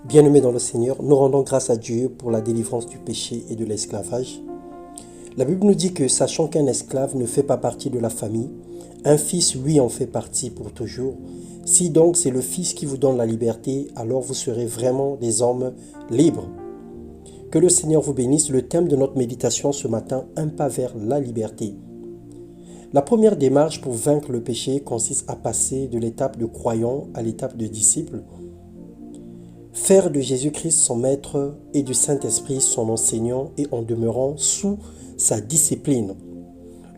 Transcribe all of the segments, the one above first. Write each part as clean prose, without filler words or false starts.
Bien-aimés dans le Seigneur, nous rendons grâce à Dieu pour la délivrance du péché et de l'esclavage. La Bible nous dit que, sachant qu'un esclave ne fait pas partie de la famille, un fils, lui, en fait partie pour toujours. Si donc c'est le Fils qui vous donne la liberté, alors vous serez vraiment des hommes libres. Que le Seigneur vous bénisse. Le thème de notre méditation ce matin, un pas vers la liberté. La première démarche pour vaincre le péché consiste à passer de l'étape de croyant à l'étape de disciple. Faire de Jésus-Christ son maître et du Saint-Esprit son enseignant et en demeurant sous sa discipline.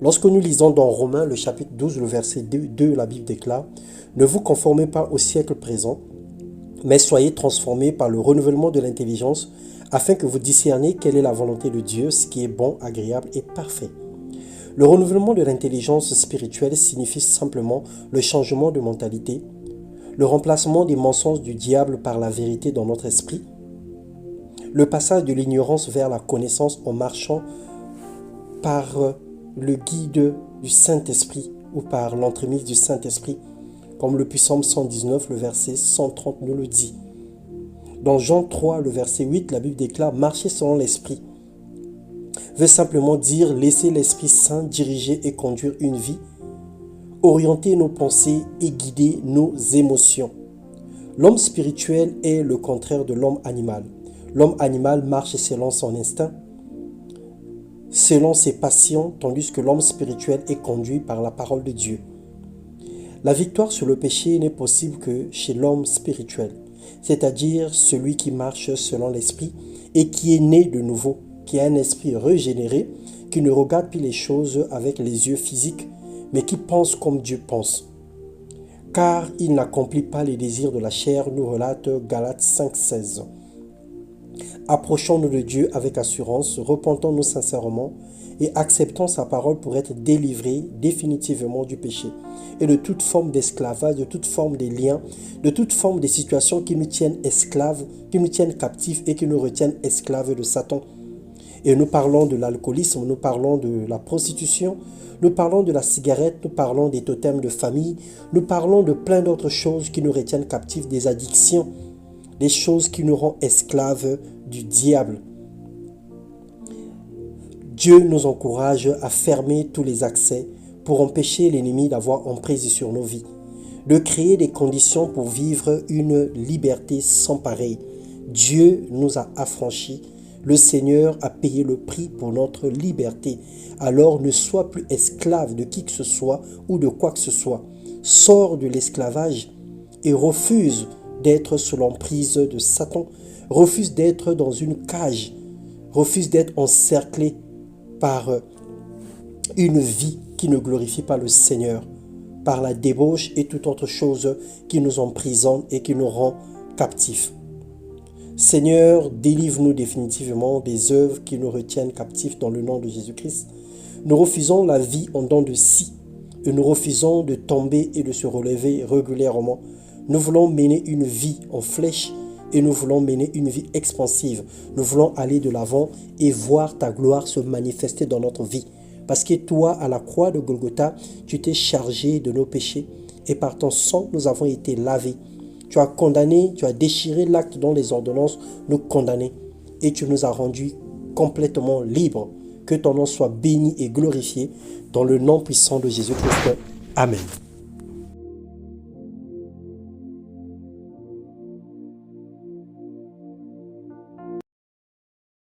Lorsque nous lisons dans Romains le chapitre 12, le verset 2, la Bible déclare « Ne vous conformez pas au siècle présent, mais soyez transformés par le renouvellement de l'intelligence afin que vous discerniez quelle est la volonté de Dieu, ce qui est bon, agréable et parfait. » Le renouvellement de l'intelligence spirituelle signifie simplement le changement de mentalité, le remplacement des mensonges du diable par la vérité dans notre esprit, le passage de l'ignorance vers la connaissance en marchant par le guide du Saint-Esprit ou par l'entremise du Saint-Esprit, comme le Psaume 119, le verset 130 nous le dit. Dans Jean 3, le verset 8, la Bible déclare « Marcher selon l'Esprit » veut simplement dire laisser l'Esprit Saint diriger et conduire une vie, orienter nos pensées et guider nos émotions. L'homme spirituel est le contraire de l'homme animal. L'homme animal marche selon son instinct, selon ses passions, tandis que l'homme spirituel est conduit par la parole de Dieu. La victoire sur le péché n'est possible que chez l'homme spirituel, c'est-à-dire celui qui marche selon l'esprit et qui est né de nouveau, qui a un esprit régénéré, qui ne regarde plus les choses avec les yeux physiques, mais qui pense comme Dieu pense. Car il n'accomplit pas les désirs de la chair, nous relate Galates 5,16. Approchons-nous de Dieu avec assurance, repentons-nous sincèrement et acceptons sa parole pour être délivrés définitivement du péché et de toute forme d'esclavage, de toute forme de liens, de toute forme de situations qui nous tiennent esclaves, qui nous tiennent captifs et qui nous retiennent esclaves de Satan. Et nous parlons de l'alcoolisme, nous parlons de la prostitution, nous parlons de la cigarette, nous parlons des totems de famille, nous parlons de plein d'autres choses qui nous retiennent captifs, des addictions, des choses qui nous rendent esclaves du diable. Dieu nous encourage à fermer tous les accès pour empêcher l'ennemi d'avoir emprise sur nos vies, de créer des conditions pour vivre une liberté sans pareil. Dieu nous a affranchis. Le Seigneur a payé le prix pour notre liberté. Alors ne sois plus esclave de qui que ce soit ou de quoi que ce soit. Sors de l'esclavage et refuse d'être sous l'emprise de Satan. Refuse d'être dans une cage. Refuse d'être encerclé par une vie qui ne glorifie pas le Seigneur, par la débauche et toute autre chose qui nous emprisonne et qui nous rend captifs. Seigneur, délivre-nous définitivement des œuvres qui nous retiennent captifs dans le nom de Jésus-Christ. Nous refusons la vie en dents de scie et nous refusons de tomber et de se relever régulièrement. Nous voulons mener une vie en flèche et nous voulons mener une vie expansive. Nous voulons aller de l'avant et voir ta gloire se manifester dans notre vie. Parce que toi, à la croix de Golgotha, tu t'es chargé de nos péchés et par ton sang, nous avons été lavés. Tu as condamné, tu as déchiré l'acte dont les ordonnances nous condamnaient et tu nous as rendus complètement libres. Que ton nom soit béni et glorifié dans le nom puissant de Jésus-Christ. Amen.